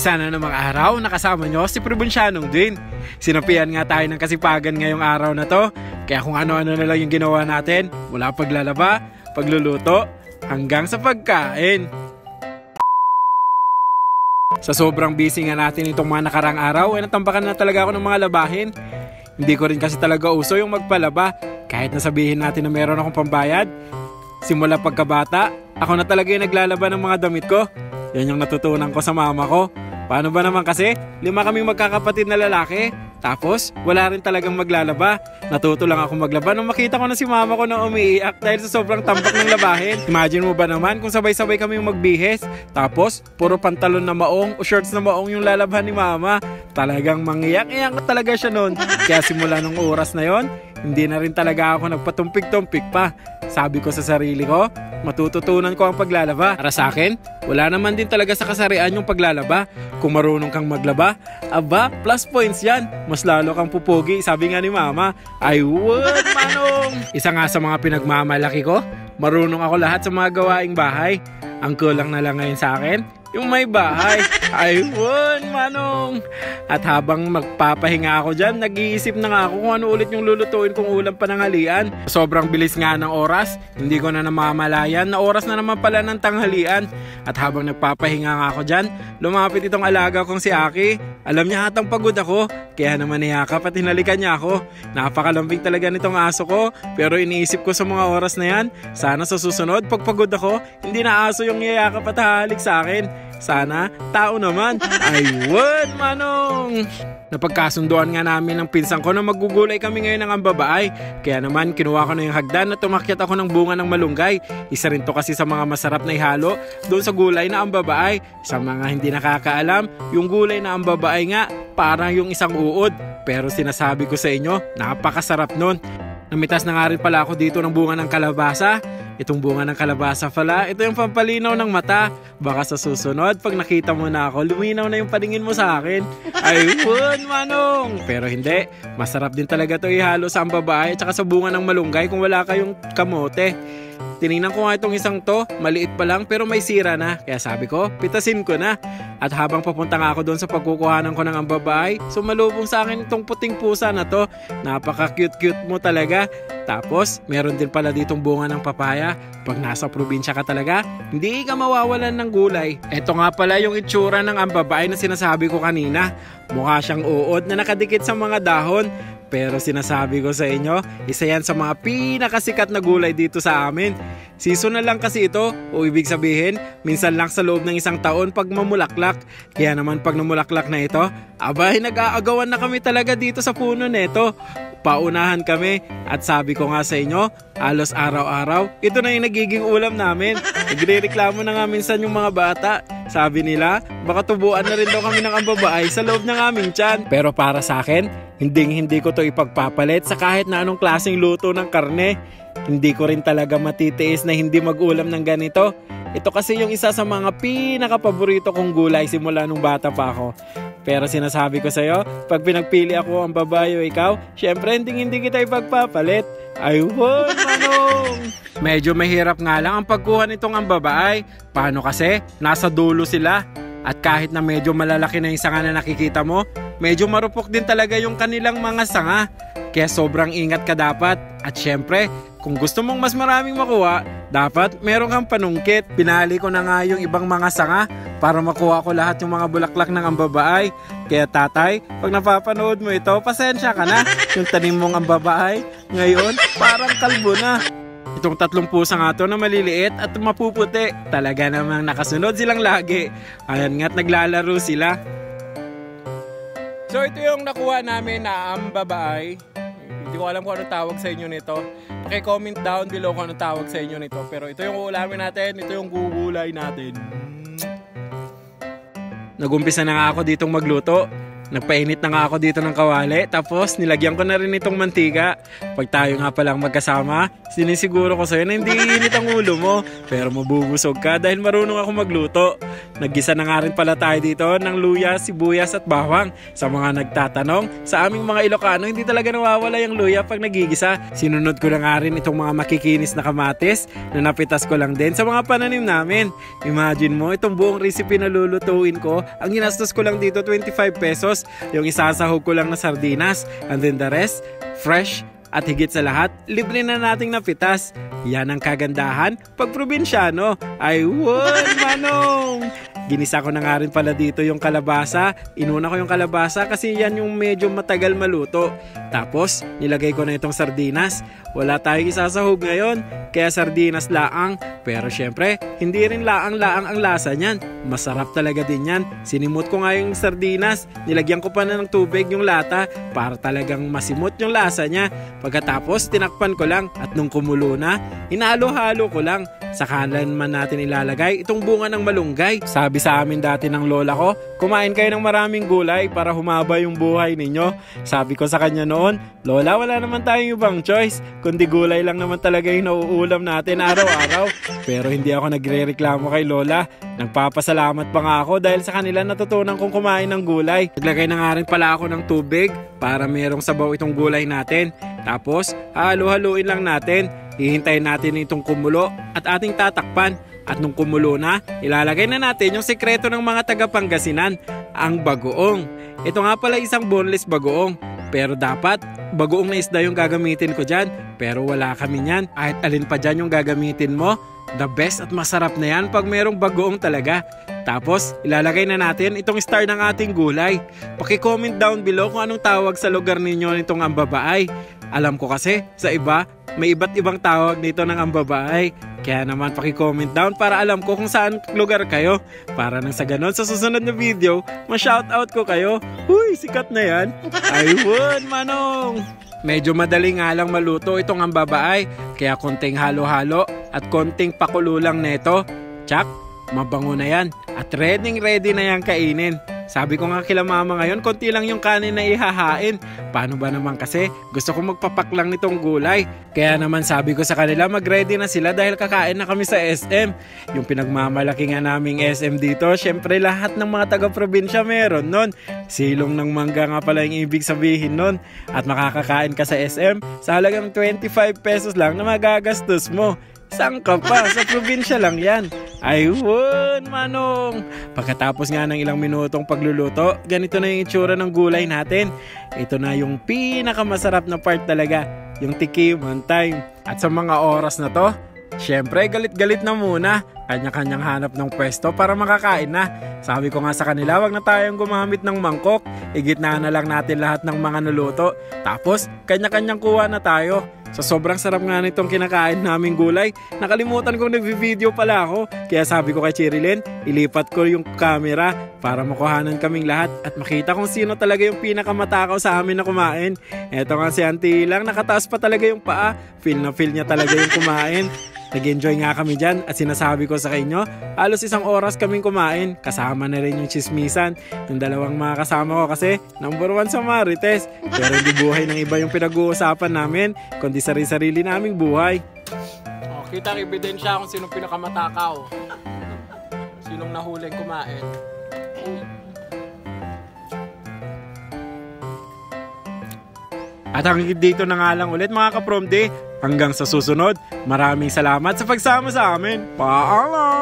Isa na namang araw, nakasama nyo si Provincianong din. Sinapian nga tayo ng kasipagan ngayong araw na to. Kaya kung ano-ano na lang yung ginawa natin, mula paglalaba, pagluluto, hanggang sa pagkain. Sa sobrang busy nga natin itong mga nakarang araw, ay natambakan na talaga ako ng mga labahin. Hindi ko rin kasi talaga uso yung magpalaba. Kahit nasabihin natin na meron akong pambayad, simula pagkabata, ako na talaga yung naglalaba ng mga damit ko. Yan yung natutunan ko sa mama ko. Paano ba naman kasi? 5 kaming magkakapatid na lalaki. Tapos, wala rin talagang maglalaba. Natuto lang ako maglaba nung makita ko na si mama ko na umiiyak dahil sa sobrang tambak ng labahin. Imagine mo ba naman kung sabay-sabay kami magbihis? Tapos, puro pantalon na maong o shorts na maong yung lalaban ni mama. Talagang mangiyak-iyak talaga siya noon. Kaya simula nung oras na yon, hindi na rin talaga ako nagpatumpik-tumpik pa. Sabi ko sa sarili ko, matututunan ko ang paglalaba. Para sa akin, wala naman din talaga sa kasarian yung paglalaba. Kung marunong kang maglaba, aba, plus points yan. Mas lalo kang pupogi, sabi nga ni mama. I would, manong! Isa nga sa mga pinagmamalaki ko, marunong ako lahat sa mga gawaing bahay. Ang kulang na lang ngayon sa akin, yung may bahay. I would, manong! At habang magpapahinga ako dyan, nag-iisip na nga ako kung ano ulit yung lulutuin kong ulam pananghalian. Sobrang bilis nga ng oras, hindi ko na namamalayan na oras na naman pala ng tanghalian. At habang nagpapahinga nga ako dyan, lumapit itong alaga kong si Aki. Alam niya hatang pagod ako, kaya naman niyakap at hinalikan niya ako. Napakalambing talaga nitong aso ko, pero iniisip ko sa mga oras na yan, sana sa susunod pag pagod ako, hindi na aso yung niyakap at hahalik sa akin. Sana tao naman. I would, manong! Napagkasunduan nga namin ng pinsan ko na magugulay kami ngayon ng ambabaay. Kaya naman kinuha ko na yung hagdan at tumakyat ako ng bunga ng malunggay. Isa rin to kasi sa mga masarap na ihalo doon sa gulay na ambabaay. Sa mga hindi nakakaalam, yung gulay na ambabaay nga parang yung isang uod. Pero sinasabi ko sa inyo, napakasarap nun. Namitas na nga rin pala ako dito ng bunga ng kalabasa. Itong bunga ng kalabasa pala, ito yung pampalinaw ng mata. Baka sa susunod, pag nakita mo na ako, luminaw na yung paningin mo sa akin. Ay, would, manong! Pero hindi, masarap din talaga to ihalo sa ambabaay at saka sa bunga ng malunggay kung wala kayong kamote. Tinignan ko nga itong isang to, maliit pa lang pero may sira na. Kaya sabi ko, pitasin ko na. At habang papunta nga ako doon sa pagkukuhanan ko ng ambabaay, sumalubong sa akin itong puting pusa na to. Napaka-cute-cute mo talaga. Tapos, meron din pala ditong bunga ng papaya. Pag nasa probinsya ka talaga, hindi ka mawawalan ng gulay. Ito nga pala yung itsura ng ambabaay na sinasabi ko kanina. Mukha siyang uod na nakadikit sa mga dahon. Pero sinasabi ko sa inyo, isa yan sa mga pinakasikat na gulay dito sa amin. Seasonal lang kasi ito, o ibig sabihin, minsan lang sa loob ng isang taon pag mamulaklak. Kaya naman pag namulaklak na ito, abay nag-aagawan na kami talaga dito sa puno neto. Paunahan kami at sabi ko nga sa inyo, halos araw-araw, ito na yung nagiging ulam namin. Nagre-reklamo na nga minsan yung mga bata. Sabi nila, baka tubuan na rin daw kami ng ambabaay sa loob ng aming tiyan. Pero para sa akin, hindi ko to ipagpapalit sa kahit na anong klaseng luto ng karne. Hindi ko rin talaga matitiis na hindi mag-ulam ng ganito. Ito kasi yung isa sa mga pinaka-paborito kong gulay simula nung bata pa ako. Pero sinasabi ko sa'yo, pag pinagpili ako ang babae o ikaw, syempre hindi kita ipagpapalit. Ay, would, manong! Medyo mahirap nga lang ang pagkuha nitong ang babae. Paano kasi? Nasa dulo sila. At kahit na medyo malalaki na yung sanga na nakikita mo, medyo marupok din talaga yung kanilang mga sanga. Kaya sobrang ingat ka dapat. At syempre, kung gusto mong mas maraming makuha, dapat meron kang panungkit. Pinali ko na nga yung ibang mga sanga para makuha ko lahat yung mga bulaklak ng ambabaay. Kaya tatay, pag napapanood mo ito, pasensya ka na. Yung tanim mong ambabaay, ngayon parang kalbo na. Itong 3 pusa nga to na maliliit at mapuputi. Talaga namang nakasunod silang lagi. Ayan nga't naglalaro sila. So ito yung nakuha namin na ambabaay. Hindi ko alam kung anong tawag sa inyo nito. Paki-comment down below kung anong tawag sa inyo nito. Pero ito yung ulamin natin, ito yung gugulay natin. Nagumpisa na nga ako ditong magluto. Nagpainit na nga ako dito ng kawali, tapos nilagyan ko na rin itong mantika. Pag tayo nga palang magkasama, sinisiguro ko sa'yo na hindi init ang ulo mo, pero mabubusog ka dahil marunong ako magluto. Naggisa na nga rin pala tayo dito ng luya, sibuyas at bawang. Sa mga nagtatanong, sa aming mga Ilocano, hindi talaga nawawala yung luya pag nagigisa. Sinunod ko na nga rin itong mga makikinis na kamatis na napitas ko lang din sa mga pananim namin. Imagine mo, itong buong recipe na lulutuin ko, ang ginastos ko lang dito 25 pesos. Yung isasahog ko lang na sardinas, and then the rest, fresh. At higit sa lahat, libre na nating napitas. Yan ang kagandahan pag probinsyano. Ay, manong! Ginisa ko na nga rin pala dito yung kalabasa. Inuna ko yung kalabasa kasi yan yung medyo matagal maluto. Tapos, nilagay ko na itong sardinas. Wala tayong isasahog ngayon, kaya sardinas laang. Pero syempre, hindi rin laang-laang ang lasa niyan. Masarap talaga din yan. Sinimot ko nga yung sardinas. Nilagyan ko pa na ng tubig yung lata para talagang masimot yung lasa niya. Pagkatapos, tinakpan ko lang at nung kumulo na, hinalo-halo ko lang. Saka naman natin ilalagay itong bunga ng malunggay. Sabi sa amin dati ng lola ko, kumain kayo ng maraming gulay para humaba yung buhay ninyo. Sabi ko sa kanya noon, Lola, wala naman tayong ibang choice, kundi gulay lang naman talaga yung nauulam natin araw-araw. Pero hindi ako nagre-reklamo kay lola. Nagpapasalamat pa nga ako dahil sa kanila natutunan kong kumain ng gulay. Naglagay na nga rin pala ako ng tubig para merong sabaw itong gulay natin. Tapos, halo-haluin lang natin. Hihintayin natin itong kumulo at ating tatakpan. At nung kumulo na, ilalagay na natin yung sekreto ng mga taga-Pangasinan, ang bagoong. Ito nga pala isang boneless bagoong. Pero dapat, bagoong na isda yung gagamitin ko dyan. Pero wala kami nyan. Kahit alin pa dyan yung gagamitin mo, the best at masarap na yan pag merong bagoong talaga. Tapos, ilalagay na natin itong star ng ating gulay. Paki-comment down below kung anong tawag sa lugar ninyo nitong ambabaay. Alam ko kasi, sa iba, may iba't ibang tawag nito ng ambabaay. Kaya naman paki-comment down para alam ko kung saan lugar kayo. Para nang sa ganon, sa susunod na video, ma-shoutout ko kayo. Huy, sikat na yan. Ayun, manong! Medyo madali nga lang maluto itong ambabaay. Kaya konting halo-halo at konting pakulo lang neto. Tsak, mabango na yan. At ready na yan kainin. Sabi ko nga kila mama ngayon, konti lang yung kanin na ihahain. Paano ba naman kasi? Gusto ko magpapaklang nitong gulay. Kaya naman sabi ko sa kanila, mag-ready na sila dahil kakain na kami sa SM. Yung pinagmamalaki nga naming SM dito, syempre lahat ng mga taga-probinsya meron nun. Silong ng mangga nga pala yung ibig sabihin nun. At makakakain ka sa SM, sa halagang 25 pesos lang na magagastos mo. Saan ka pa? Sa probinsya lang yan. Ayun, manong! Pagkatapos nga ng ilang minutong pagluluto, ganito na yung itsura ng gulay natin. Ito na yung pinakamasarap na part talaga, yung tikiman time. At sa mga oras na to, syempre galit-galit na muna. Kanya-kanyang hanap ng pwesto para makakain na. Sabi ko nga sa kanila, wag na tayong gumamit ng mangkok. Igitna na lang natin lahat ng mga naluto. Tapos, kanya-kanyang kuha na tayo. Sa sobrang sarap nga nitong kinakain naming gulay, nakalimutan kong nagvi-video pala ako. Kaya sabi ko kay Chirilyn, ilipat ko yung camera para makuhanan kaming lahat at makita kung sino talaga yung pinakamatakaw sa amin na kumain. Eto nga si Auntie lang, nakataas pa talaga yung paa. Feel na feel niya talaga yung kumain. Nag-enjoy nga kami dyan at sinasabi ko sa inyo, halos 1 oras kaming kumain. Kasama na rin yung chismisan. Yung dalawang mga kasama ko kasi number 1 sa Marites. Pero hindi buhay ng iba yung pinag-uusapan namin, kundi sarili-sarili naming buhay. Oh, kita ang ebidensya kung sinong pinakamatakaw. Sinong nahuling kumain. At hanggang dito na nga lang ulit mga ka-Prom Day. Hanggang sa susunod, maraming salamat sa pagsama sa amin. Paalam!